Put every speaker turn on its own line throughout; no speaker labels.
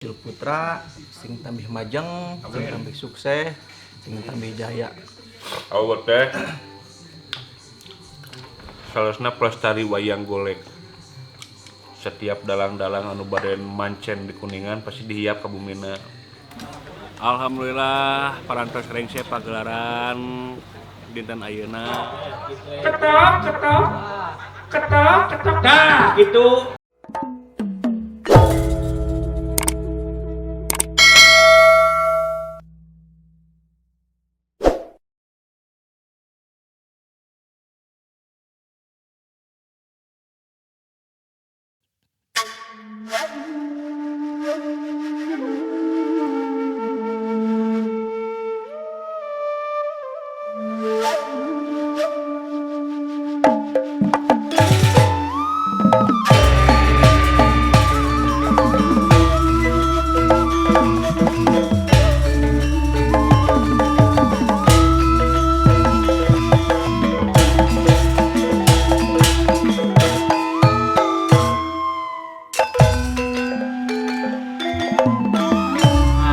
Putra sing tambih majeng, sing tambih sukses, sing tambih jaya.
Awet teh salesna pelestari wayang golek. Setiap dalang-dalang anu baden mancen di Kuningan pasti dihiap ka bumina. Alhamdulillah parantos rengse pagelaran dinten ayeuna. Ketok. Dah gitu.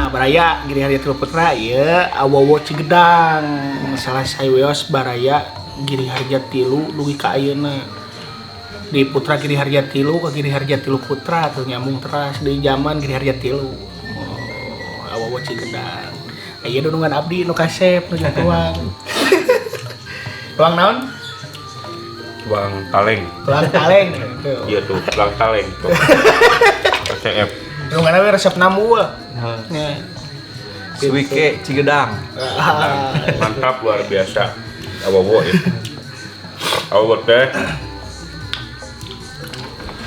Baraya Giri Harja Putra ya awowo Cigedang salah saweos Baraya Giri Harja Tilu dugi ka ayeuna di Putra Giri Harja Tilu ke Giri Harja Tilu Putra tuh nyambung teras di zaman Giri Harja Tilu awowo Cigedang aya dudungan abdi nu kasep nu tuang tuang naon
Tuang taleng.
tuang taleng
Iya tuh, tuang taleng tuh. KCF.
dudungan we resep namu nya
Suike Cigedang.
Mantap luar biasa. Awowo ya. Awet teh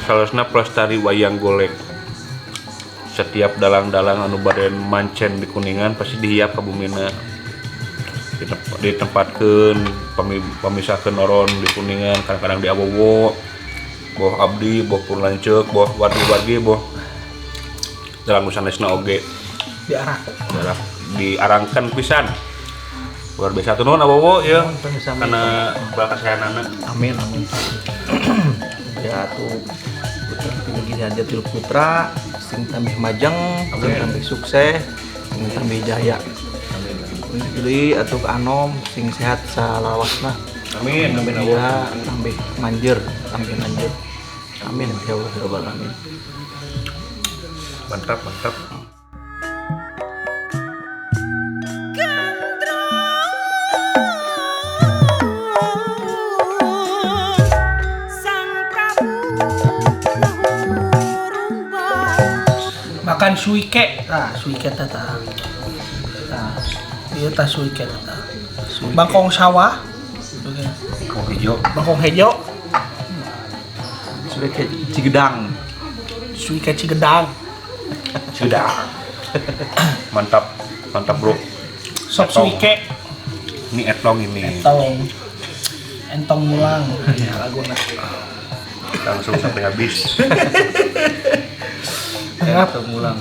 salesna pelestari wayang golek. Setiap dalang-dalang anu baden mancen di Kuningan pasti dihiap ka bumina. Ditempatkeun pamisahkeun oron di Kuningan, kadang-kadang di Awowo. Boh abdi, boh purlanceuk, boh wargi-wargi, boh dalam sanesna oge diarangkan pisan. Luar biasa tuh nuhun Awowo ya. Karena bakasehanana.
Amin. Ya tuh Putra Giri Harja Tilu Putra sing tambih majeng, sing tambih sukses, sing tambih jaya. Jadi atuh anom sing sehat salawasna.
Amin.
Ya tambih manjur. Amin ya Allah ya Rabbal alamin.
Mantap.
makan suike suike tata ieu tah suike tata bangkong sawah bangkong hejo
Suike Cigedang.
suike Cigedang
Sudah. Mantap bro.
sop
Entong.
suike
Ini etong ini.
entong mulang ya laguna
Langsung sampai habis.
entong mulang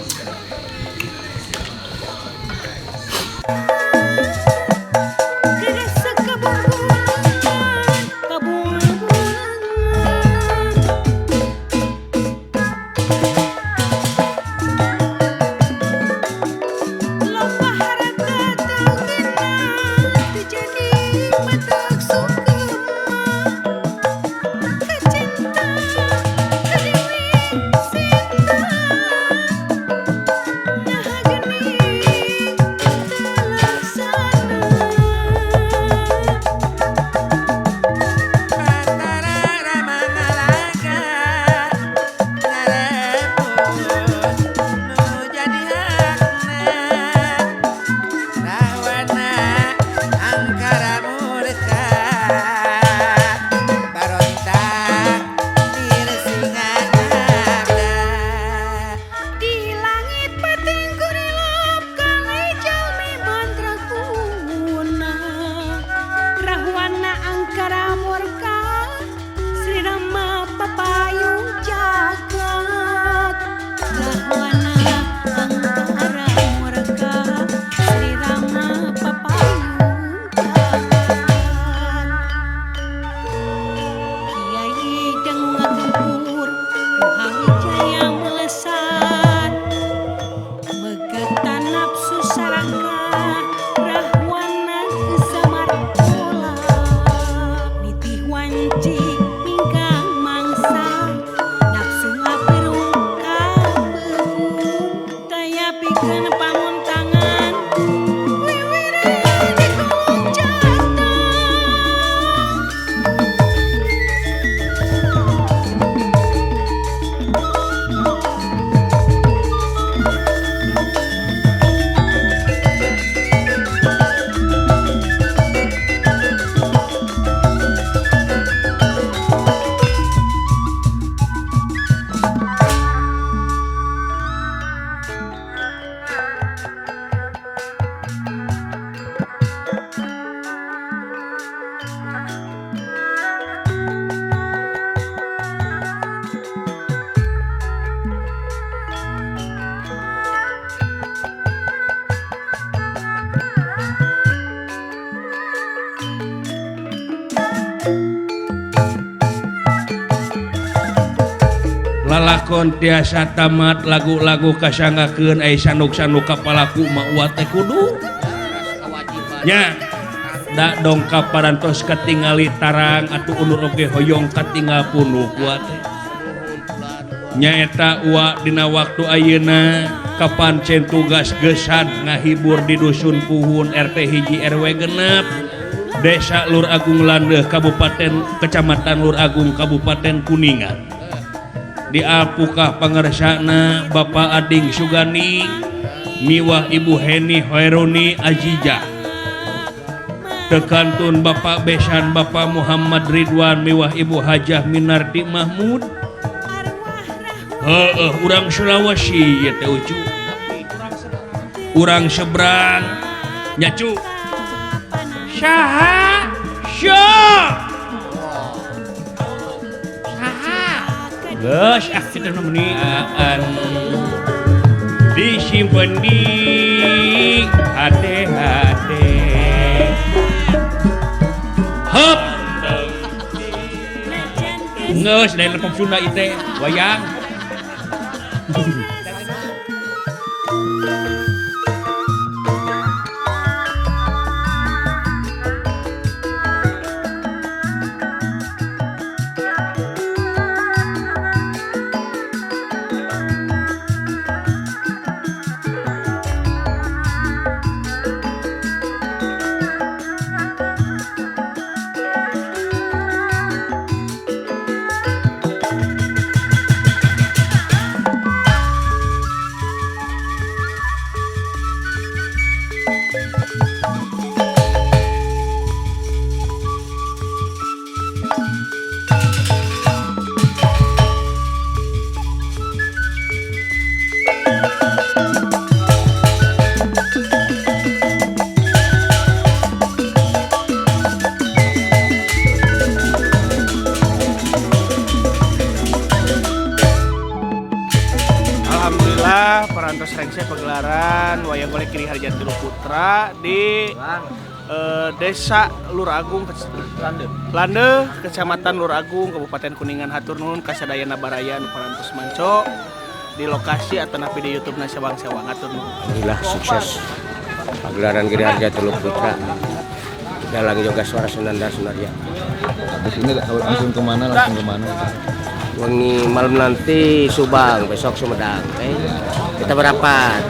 lakon tiasa tamat lagu-lagu kasanggakeun ai sanduk-sanduk kapalaku mah teh kudu nya da dongkap parantos katingali tarang atuh ulur oge hoyong katinggal punuk wa teh nyaeta uwa dina waktu ayeuna kapan cen tugas gesan ngahibur di dusun Puhun RT hiji RW genep Desa Lur Agung Landeh Kabupaten Kecamatan Lur Agung Kabupaten Kuningan diapukah pangersana Bapak Ading Sugani miwah Ibu Heni Hoeroni Ajijah tekantun Bapak Besan Bapak Muhammad Ridwan miwah Ibu Hajah Minarti Mahmud urang Sulawesi ya teh ucu urang seberang nyacu saha geus kita nemenin disimpen di hati-hati hop geus dari lepop Sunda ite wayang parantos rengse pagelaran wayang golek Giri Harja Tilu Putra di Desa Lur Agung Landeh Kecamatan Lur Agung Kabupaten Kuningan hatur nuhun kasadayana barayan parantos manco di lokasi atau napi di YouTube Nasa Bangsa hatur nuhun.
Alhamdulillah sukses pagelaran Giri Harja Tilu Putra dan lagi juga suara Sunanda Sunaria.
Habis ini langsung kemana?
Wangi malam nanti Subang, besok Sumedang. Kita berapat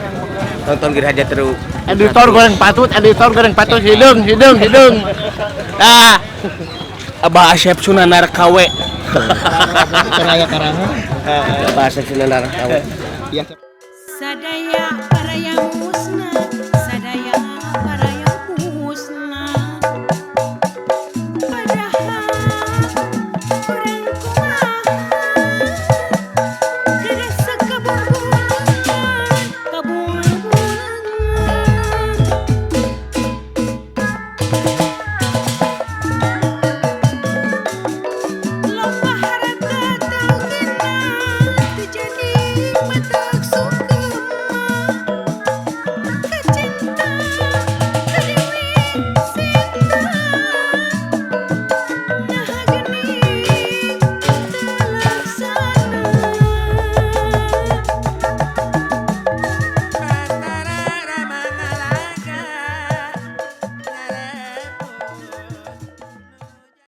tonton Giri Harja Tilu.
Editor goreng patut hidung. Nah, Abah Asep Sunanar KW.
Karaya karangan.
Bahasa Sunanda KW.
Sadaya paraya musna, sadaya paraya musna. Padahal kurang kumaha, kerasa kabur-kabur. Loba harata tau kena, tu jadi matak sukema.